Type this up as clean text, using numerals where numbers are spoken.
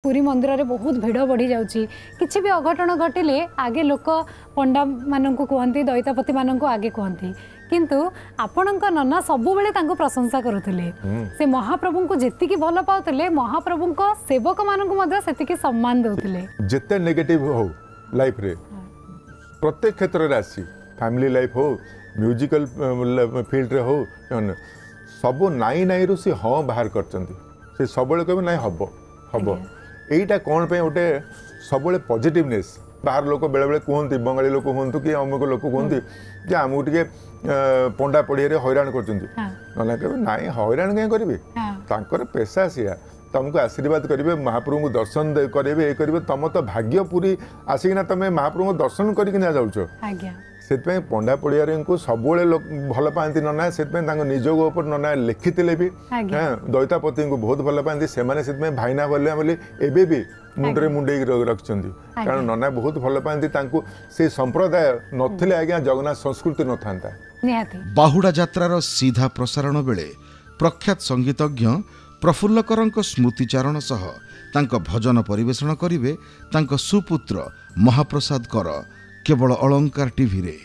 पुरी मंदिर रे बहुत भिड़ बढ़ी जाउची किछि भी अघटन घटिले आगे लोक पंडा माननकु कहंती दैतापति माननकु आगे कहंती किंतु आपणक नना सबु बेले तांको प्रशंसा करुथिले से महाप्रभु को जेतिकी भल पाउथिले महाप्रभु को सेवक माननकु मध्ये सेतिकी सम्मान देउथिले जेते नेगेटिव हो लाइफ रे प्रत्येक क्षेत्र रे आसी फैमिली लाइफ हो म्यूजिकल फील्ड रे हो सब नाई नाई रु से हाँ बाहर करचंती से सबले कहबे नाई हबो हबो एटा कौन पे गोटे सब पॉजिटिवनेस बाहर लोक बेले बेले कहते बंगाली लोक कहतु कि अमुक लोक कहते जे आमको टे पंडा पड़िया हैरान कर नाई हैरान कहीं करेंगे पेशा सीया तुमको आशीर्वाद करेंगे महाप्रभु को दर्शन करेंगे ये करेंगे तुम तो भाग्य पूरी आसिकिना तुम महाप्रभु को दर्शन करके जाऊँ से पंडा पड़िया को सब भल पाती नना से निज नना लिखिले भी दैतापति को बहुत भल पाती से भाईना बोले बोली एबे भी मुंडे मुंडे रखिंट कारण नना बहुत भल पाती से संप्रदाय नथिले आज्ञा जगन्नाथ संस्कृति न था। बाहुड़ा यात्रार सीधा प्रसारण बेले प्रख्यात संगीतज्ञ प्रफुल्लकर स्मृतिचारण सह तांको भजन परिवेषण करिवे तांको सुपुत्र महाप्रसाद कर केवल अलंकार टीवी रे।